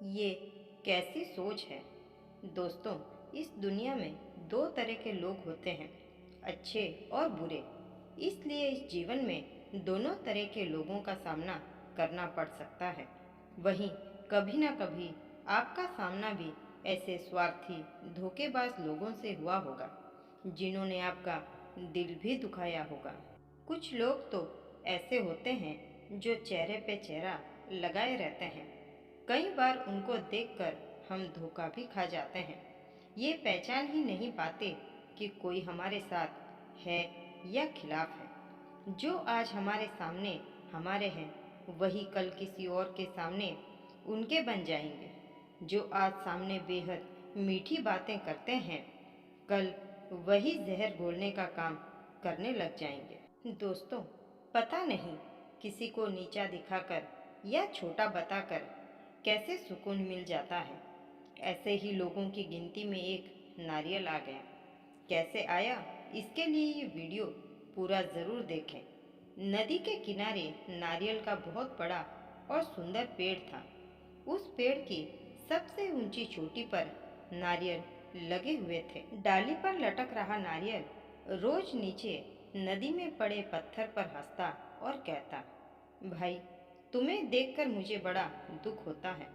ये कैसी सोच है। दोस्तों, इस दुनिया में दो तरह के लोग होते हैं, अच्छे और बुरे। इसलिए इस जीवन में दोनों तरह के लोगों का सामना करना पड़ सकता है। वहीं कभी ना कभी आपका सामना भी ऐसे स्वार्थी धोखेबाज लोगों से हुआ होगा, जिन्होंने आपका दिल भी दुखाया होगा। कुछ लोग तो ऐसे होते हैं जो चेहरे पे चेहरा लगाए रहते हैं। कई बार उनको देखकर हम धोखा भी खा जाते हैं। ये पहचान ही नहीं पाते कि कोई हमारे साथ है या खिलाफ है। जो आज हमारे सामने हमारे हैं, वही कल किसी और के सामने उनके बन जाएंगे। जो आज सामने बेहद मीठी बातें करते हैं, कल वही जहर घोलने का काम करने लग जाएंगे। दोस्तों, पता नहीं किसी को नीचा दिखाकर या छोटा बताकर कैसे सुकून मिल जाता है। ऐसे ही लोगों की गिनती में एक नारियल आ गया। कैसे आया, इसके लिए ये वीडियो पूरा ज़रूर देखें। नदी के किनारे नारियल का बहुत बड़ा और सुंदर पेड़ था। उस पेड़ की सबसे ऊंची चोटी पर नारियल लगे हुए थे। डाली पर लटक रहा नारियल रोज नीचे नदी में पड़े पत्थर पर हंसता और कहता, भाई, तुम्हें देखकर मुझे बड़ा दुख होता है।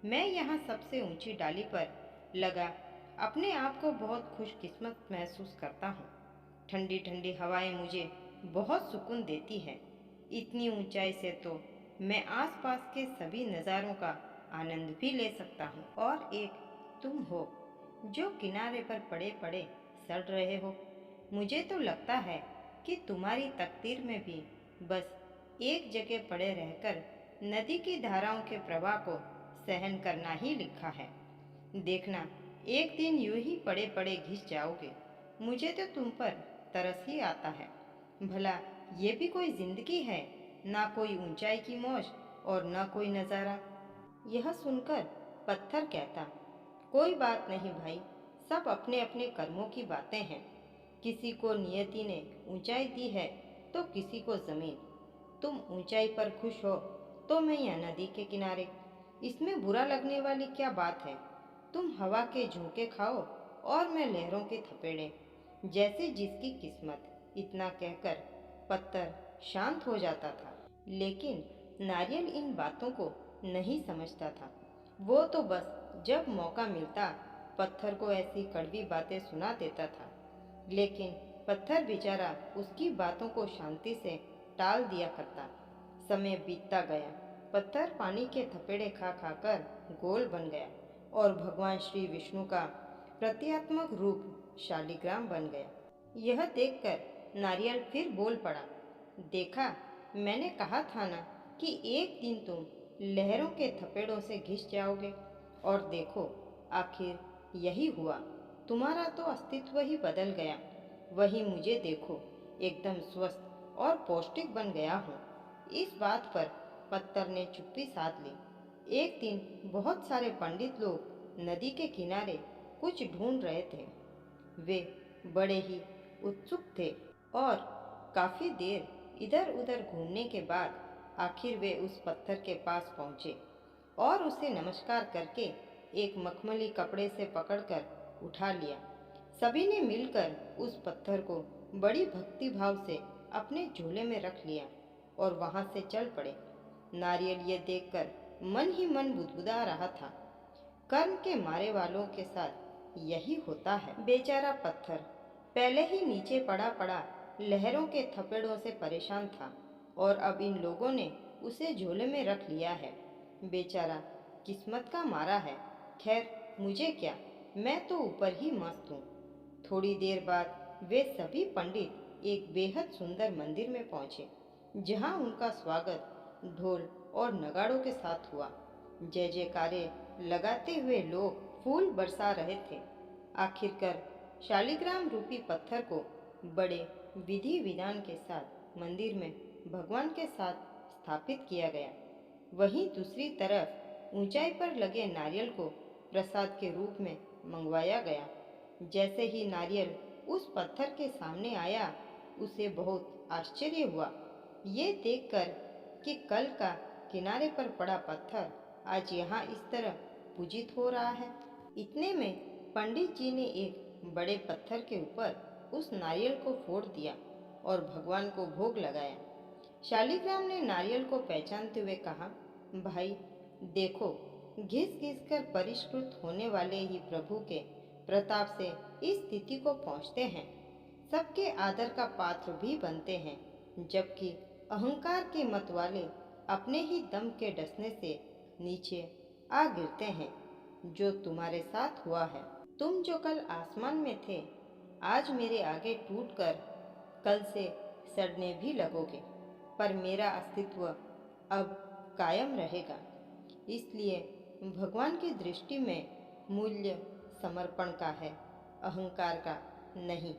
मैं यहाँ सबसे ऊंची डाली पर लगा अपने आप को बहुत खुशकिस्मत महसूस करता हूँ। ठंडी ठंडी हवाएं मुझे बहुत सुकून देती है। इतनी ऊंचाई से तो मैं आसपास के सभी नज़ारों का आनंद भी ले सकता हूँ। और एक तुम हो जो किनारे पर पड़े पड़े सड़ रहे हो। मुझे तो लगता है कि तुम्हारी तकदीर में भी बस एक जगह पड़े रहकर नदी की धाराओं के प्रवाह को सहन करना ही लिखा है। देखना, एक दिन यूं ही पड़े पड़े घिस जाओगे। मुझे तो तुम पर तरस ही आता है। भला ये भी कोई जिंदगी है? ना कोई ऊंचाई की मौज और ना कोई नज़ारा। यह सुनकर पत्थर कहता, कोई बात नहीं भाई, सब अपने अपने कर्मों की बातें हैं। किसी को नियति ने ऊंचाई दी है तो किसी को जमीन। तुम ऊंचाई पर खुश हो तो मैं यहाँ नदी के किनारे। इसमें बुरा लगने वाली क्या बात है? तुम हवा के झोंके खाओ और मैं लहरों के थपेड़े, जैसे जिसकी किस्मत। इतना कहकर पत्थर शांत हो जाता था। लेकिन नारियल इन बातों को नहीं समझता था। वो तो बस जब मौका मिलता पत्थर को ऐसी कड़वी बातें सुना देता था। लेकिन पत्थर बेचारा उसकी बातों को शांति से टाल दिया करता। समय बीतता गया। पत्थर पानी के थपेड़े खा खाकर गोल बन गया और भगवान श्री विष्णु का प्रतीकात्मक रूप शालिग्राम बन गया। यह देखकर नारियल फिर बोल पड़ा, देखा, मैंने कहा था ना कि एक दिन तुम लहरों के थपेड़ों से घिस जाओगे। और देखो, आखिर यही हुआ। तुम्हारा तो अस्तित्व ही बदल गया। वही मुझे देखो, एकदम स्वस्थ और पौष्टिक बन गया हूँ। इस बात पर पत्थर ने चुप्पी साध ली। एक दिन बहुत सारे पंडित लोग नदी के किनारे कुछ ढूंढ रहे थे। वे बड़े ही उत्सुक थे और काफी देर इधर उधर घूमने के बाद आखिर वे उस पत्थर के पास पहुंचे और उसे नमस्कार करके एक मखमली कपड़े से पकड़कर उठा लिया। सभी ने मिलकर उस पत्थर को बड़ी भक्ति भाव से अपने झोले में रख लिया और वहां से चल पड़े। नारियल ये देखकर मन ही मन बुदबुदा रहा था। कर्म के मारे वालों के साथ यही होता है। बेचारा पत्थर पहले ही नीचे पड़ा पड़ा लहरों के थपेड़ों से परेशान था और अब इन लोगों ने उसे झोले में रख लिया है। बेचारा किस्मत का मारा है। खैर, मुझे क्या, मैं तो ऊपर ही मस्त हूँ। थोड़ी देर बाद वे सभी पंडित एक बेहद सुंदर मंदिर में पहुंचे, जहां उनका स्वागत ढोल और नगाड़ों के साथ हुआ। जय जयकारे लगाते हुए लोग फूल बरसा रहे थे। आखिरकार शालिग्राम रूपी पत्थर को बड़े विधि विधान के साथ मंदिर में भगवान के साथ स्थापित किया गया। वहीं दूसरी तरफ ऊंचाई पर लगे नारियल को प्रसाद के रूप में मंगवाया गया। जैसे ही नारियल उस पत्थर के सामने आया, उसे बहुत आश्चर्य हुआ ये देखकर कि कल का किनारे पर पड़ा पत्थर आज यहाँ इस तरह पूजित हो रहा है। इतने में पंडित जी ने एक बड़े पत्थर के ऊपर उस नारियल को फोड़ दिया और भगवान को भोग लगाया। शालिग्राम ने नारियल को पहचानते हुए कहा, भाई देखो, घिस घिस कर परिष्कृत होने वाले ही प्रभु के प्रताप से इस स्थिति को पहुँचते हैं, सबके आदर का पात्र भी बनते हैं, जबकि अहंकार के मत वाले अपने ही दम के डसने से नीचे आ गिरते हैं। जो तुम्हारे साथ हुआ है, तुम जो कल आसमान में थे, आज मेरे आगे टूटकर कल से सड़ने भी लगोगे, पर मेरा अस्तित्व अब कायम रहेगा। इसलिए भगवान की दृष्टि में मूल्य समर्पण का है, अहंकार का नहीं।